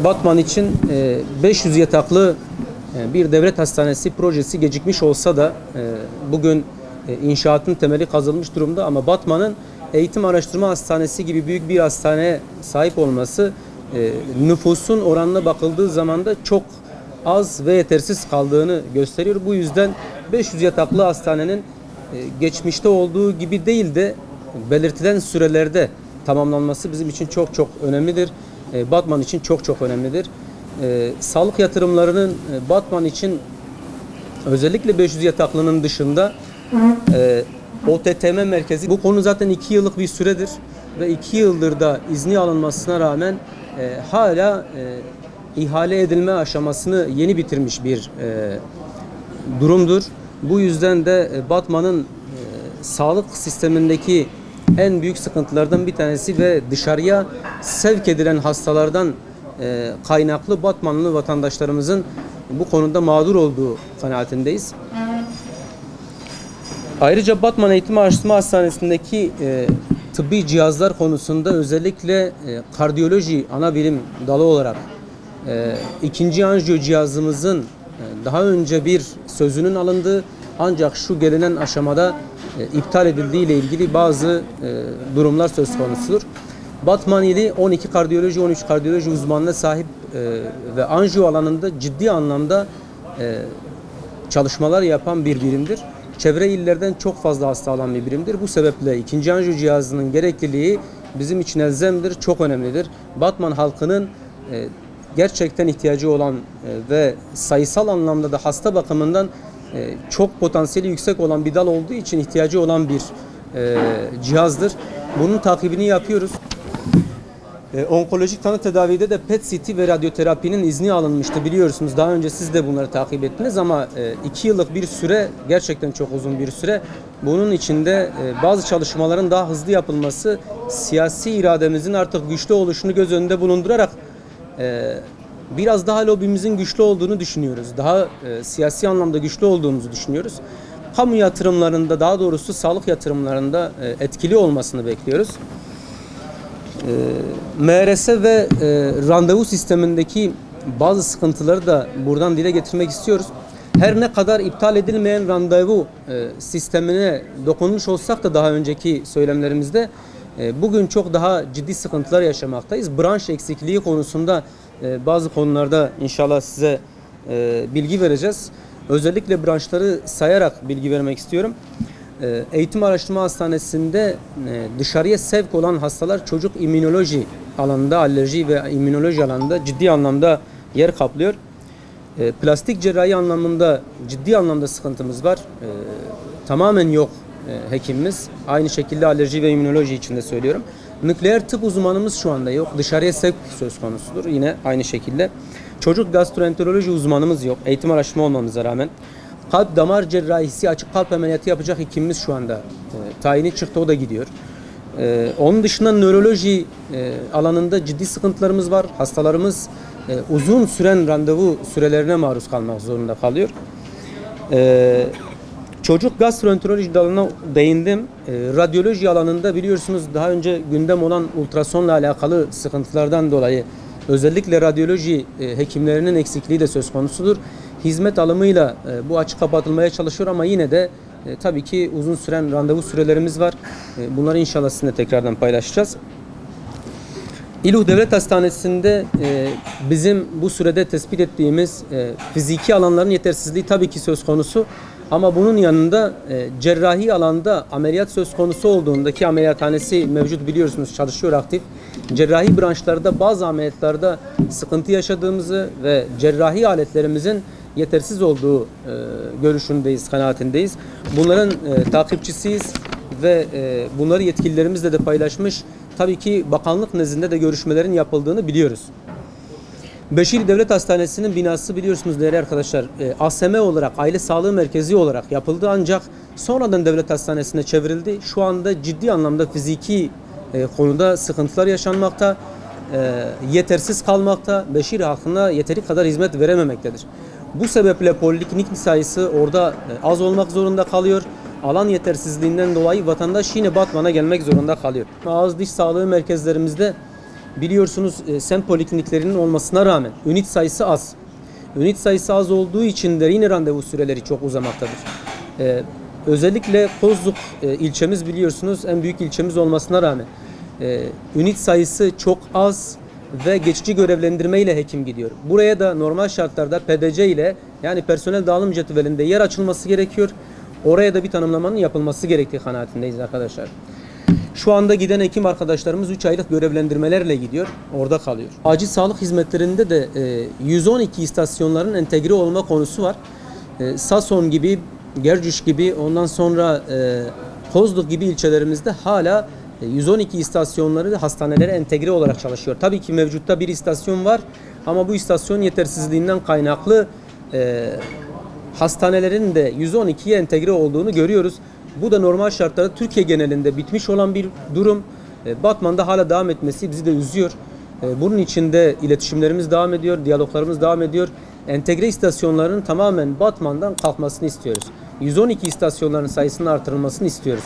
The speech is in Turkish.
Batman için 500 yataklı bir devlet hastanesi projesi gecikmiş olsa da bugün inşaatın temeli kazılmış durumda, ama Batman'ın eğitim araştırma hastanesi gibi büyük bir hastaneye sahip olması nüfusun oranına bakıldığı zaman da çok az ve yetersiz kaldığını gösteriyor. Bu yüzden 500 yataklı hastanenin geçmişte olduğu gibi değil de belirtilen sürelerde tamamlanması bizim için çok çok önemlidir. Batman için çok çok önemlidir. Sağlık yatırımlarının Batman için özellikle 500 yataklının dışında OTTM merkezi, bu konu zaten 2 yıllık bir süredir ve 2 yıldır da izni alınmasına rağmen hala ihale edilme aşamasını yeni bitirmiş bir durumdur. Bu yüzden de Batman'ın sağlık sistemindeki en büyük sıkıntılardan bir tanesi ve dışarıya sevk edilen hastalardan kaynaklı Batmanlı vatandaşlarımızın bu konuda mağdur olduğu kanaatindeyiz. Ayrıca Batman Eğitim Araştırma Hastanesi'ndeki tıbbi cihazlar konusunda özellikle kardiyoloji ana bilim dalı olarak ikinci anjiyo cihazımızın daha önce bir sözünün alındığı, ancak şu gelinen aşamada iptal edildiği ile ilgili bazı durumlar söz konusudur. Batman ili 12 kardiyoloji, 13 kardiyoloji uzmanına sahip ve anjiyo alanında ciddi anlamda çalışmalar yapan bir birimdir. Çevre illerden çok fazla hasta alan bir birimdir. Bu sebeple ikinci anjiyo cihazının gerekliliği bizim için elzemdir, çok önemlidir. Batman halkının gerçekten ihtiyacı olan ve sayısal anlamda da hasta bakımından çok potansiyeli yüksek olan bir dal olduğu için ihtiyacı olan bir cihazdır. Bunun takibini yapıyoruz. Onkolojik tanı tedavide de PET-CT ve radyoterapinin izni alınmıştı, biliyorsunuz. Daha önce siz de bunları takip ettiniz, ama 2 yıllık bir süre gerçekten çok uzun bir süre. Bunun içinde bazı çalışmaların daha hızlı yapılması, siyasi irademizin artık güçlü oluşunu göz önünde bulundurarak biraz daha lobimizin güçlü olduğunu düşünüyoruz. Daha siyasi anlamda güçlü olduğumuzu düşünüyoruz. Kamu yatırımlarında, daha doğrusu sağlık yatırımlarında etkili olmasını bekliyoruz. MRS ve randevu sistemindeki bazı sıkıntıları da buradan dile getirmek istiyoruz. Her ne kadar iptal edilmeyen randevu sistemine dokunmuş olsak da daha önceki söylemlerimizde bugün çok daha ciddi sıkıntılar yaşamaktayız. Branş eksikliği konusunda bazı konularda inşallah size bilgi vereceğiz. Özellikle branşları sayarak bilgi vermek istiyorum. Eğitim Araştırma Hastanesi'nde dışarıya sevk olan hastalar çocuk immünoloji alanında, alerji ve immünoloji alanında ciddi anlamda yer kaplıyor. Plastik cerrahi anlamında ciddi anlamda sıkıntımız var. Tamamen yok hekimimiz. Aynı şekilde alerji ve immünoloji için de söylüyorum. Nükleer tıp uzmanımız şu anda yok. Dışarıya sevk söz konusudur. Yine aynı şekilde. Çocuk gastroenteroloji uzmanımız yok. Eğitim araştırma olmamıza rağmen. Kalp damar cerrahisi, açık kalp ameliyatı yapacak hekimimiz şu anda tayini çıktı, o da gidiyor. Onun dışında nöroloji alanında ciddi sıkıntılarımız var. Hastalarımız uzun süren randevu sürelerine maruz kalmak zorunda kalıyor. Çocuk gastroenteroloji dalına değindim. Radyoloji alanında biliyorsunuz daha önce gündem olan ultrasonla alakalı sıkıntılardan dolayı özellikle radyoloji hekimlerinin eksikliği de söz konusudur. Hizmet alımıyla bu açık kapatılmaya çalışıyor, ama yine de tabii ki uzun süren randevu sürelerimiz var. Bunları inşallah sizinle tekrardan paylaşacağız. İluh Devlet Hastanesi'nde bizim bu sürede tespit ettiğimiz fiziki alanların yetersizliği tabii ki söz konusu. Ama bunun yanında cerrahi alanda ameliyat söz konusu olduğunda, ki ameliyathanesi mevcut biliyorsunuz, çalışıyor aktif. Cerrahi branşlarda bazı ameliyatlarda sıkıntı yaşadığımızı ve cerrahi aletlerimizin yetersiz olduğu görüşündeyiz, kanaatindeyiz. Bunların takipçisiyiz ve bunları yetkililerimizle de paylaşmış. Tabii ki bakanlık nezdinde de görüşmelerin yapıldığını biliyoruz. Beşir Devlet Hastanesi'nin binası biliyorsunuz değerli arkadaşlar, ASM olarak, aile sağlığı merkezi olarak yapıldı, ancak sonradan devlet hastanesine çevrildi. Şu anda ciddi anlamda fiziki konuda sıkıntılar yaşanmakta, yetersiz kalmakta, Beşir halkına yeteri kadar hizmet verememektedir. Bu sebeple poliklinik sayısı orada az olmak zorunda kalıyor. Alan yetersizliğinden dolayı vatandaş yine Batman'a gelmek zorunda kalıyor. Ağız diş sağlığı merkezlerimizde biliyorsunuz semt polikliniklerinin olmasına rağmen ünit sayısı az. Ünit sayısı az olduğu için de yine randevu süreleri çok uzamaktadır. Özellikle Kozluk ilçemiz biliyorsunuz en büyük ilçemiz olmasına rağmen ünit sayısı çok az ve geçici görevlendirme ile hekim gidiyor. Buraya da normal şartlarda PDC ile yani personel dağılım cetvelinde yer açılması gerekiyor. Oraya da bir tanımlamanın yapılması gerektiği kanaatindeyiz arkadaşlar. Şu anda giden hekim arkadaşlarımız 3 aylık görevlendirmelerle gidiyor. Orada kalıyor. Acil sağlık hizmetlerinde de 112 istasyonların entegre olma konusu var. Sason gibi, Gercüş gibi, ondan sonra Kozluk gibi ilçelerimizde hala 112 istasyonları hastanelere entegre olarak çalışıyor. Tabii ki mevcutta bir istasyon var ama bu istasyon yetersizliğinden kaynaklı hastanelerin de 112'ye entegre olduğunu görüyoruz. Bu da normal şartlarda Türkiye genelinde bitmiş olan bir durum. Batman'da hala devam etmesi bizi de üzüyor. Bunun için de iletişimlerimiz devam ediyor, diyaloglarımız devam ediyor. Entegre istasyonların tamamen Batman'dan kalkmasını istiyoruz. 112 istasyonların sayısının artırılmasını istiyoruz.